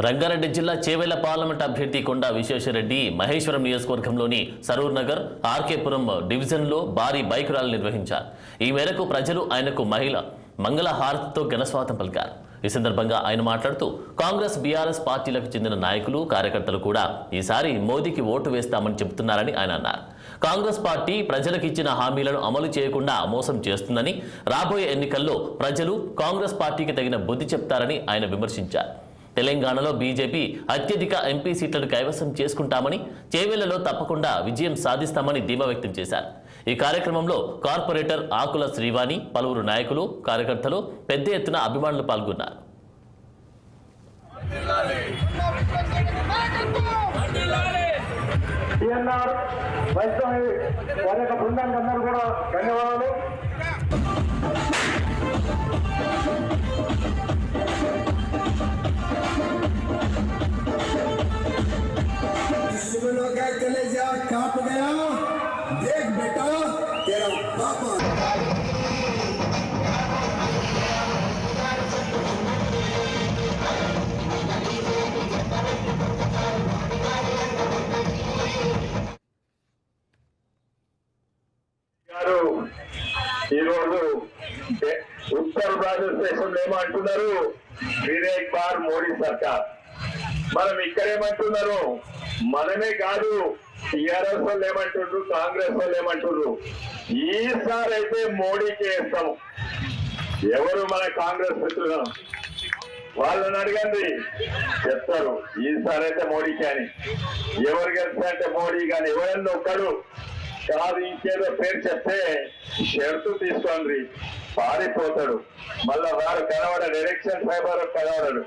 రంగారెడ్డి జిల్లా చేవెళ్ల పార్లమెంట్ అభ్యర్థి కొండా విశ్వేశ్వరరెడ్డి మహేశ్వరం నియోజకవర్గంలోని సరూర్ నగర్ ఆర్కేపురం డివిజన్లో భారీ బైక్ ర్యాలీ నిర్వహించారు. ఈ మేరకు ప్రజలు ఆయనకు మంగళ హారతితో ఘనస్వాగతం పలికారు. ఈ సందర్భంగా ఆయన మాట్లాడుతూ కాంగ్రెస్ బీఆర్ఎస్ పార్టీలకు చెందిన నాయకులు కార్యకర్తలు కూడా ఈసారి మోదీకి ఓటు వేస్తామని చెబుతున్నారని ఆయన అన్నారు. కాంగ్రెస్ పార్టీ ప్రజలకు ఇచ్చిన హామీలను అమలు చేయకుండా మోసం చేస్తుందని, రాబోయే ఎన్నికల్లో ప్రజలు కాంగ్రెస్ పార్టీకి తగిన బుద్ధి చెప్తారని ఆయన విమర్శించారు. తెలంగాణలో బీజేపీ అత్యధిక ఎంపీ సీట్లను కైవసం చేసుకుంటామని, చేవెళ్లలో తప్పకుండా విజయం సాధిస్తామని ధీమా వ్యక్తం చేశారు. ఈ కార్యక్రమంలో కార్పొరేటర్ ఆకుల శ్రీవాణి, పలువురు నాయకులు, కార్యకర్తలు పెద్ద ఎత్తున అభిమానులు పాల్గొన్నారు. कलेजा कांप गया, देख बेटा तेरा पापा। उत्तर प्रदेश ఏమంటున్నారు, వివేక్ బార్ మోడీ సర్కార్. మనం ఇక్కడేమంటున్నారు, మనమే కాదు టీఆర్ఎస్ వాళ్ళు ఏమంటుండ్రు, కాంగ్రెస్ వాళ్ళు ఏమంటుండ్రు, ఈసారి అయితే మోడీకి వేస్తాము. ఎవరు మన కాంగ్రెస్ మిత్రులు వాళ్ళని అడగండి, చెప్తారు ఈసారి అయితే మోడీకి అని. ఎవరు గెలిచారంటే మోడీ కానీ ఎవరన్నా ఒక్కడు కాదు ఇంకేదో పేరు చెప్తే షరతు తీసుకోండి, పారిపోతాడు. మళ్ళా వాడు కనబడాడు, ఎలక్షన్ ఫైబర్ కనబడాడు.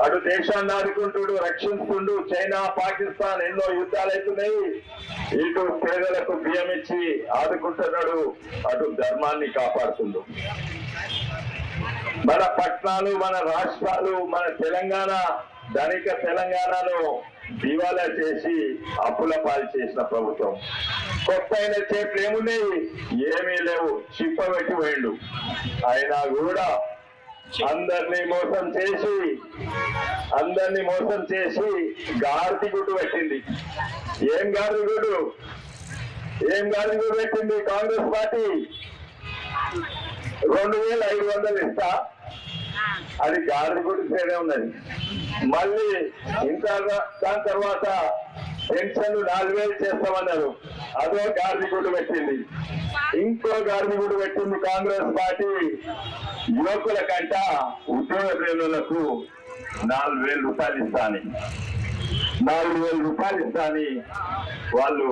అటు దేశాన్ని ఆదుకుంటుడు, రక్షిస్తుండు. చైనా, పాకిస్తాన్ ఎన్నో యుద్ధాలు అవుతున్నాయి. ఇటు పేదలకు బియ్యం ఇచ్చి ఆదుకుంటున్నాడు, అటు ధర్మాన్ని కాపాడుతుండు. మన పట్టణాలు, మన రాష్ట్రాలు, మన తెలంగాణ, ధనిక తెలంగాణను దివాలా చేసి అప్పుల పాలు చేసిన ప్రభుత్వం. కొత్త అయిన చేతులు ఏమున్నాయి, ఏమీ లేవు, చిప్పబెట్టి పోయిండు. అయినా కూడా అందరినీ మోసం చేసి గార్ది గుడ్డు పెట్టింది. ఏం గార్ది గుడ్డు పెట్టింది కాంగ్రెస్ పార్టీ? 2500 ఇస్తా, అది గార్ది గుడ్డు పేరే ఉన్నది. మళ్ళీ దాని తర్వాత పెన్షన్లు 4000 చేస్తామన్నారు, అదో గార్ది గుడ్డు పెట్టింది. ఇంకో గార్ది గుడ్డు పెట్టింది కాంగ్రెస్ పార్టీ. యువకుల కంట ఉద్యోగ ప్రేరులకు 4000 రూపాయలు ఇస్తాని, 4000 రూపాయలు ఇస్తాని వాళ్ళు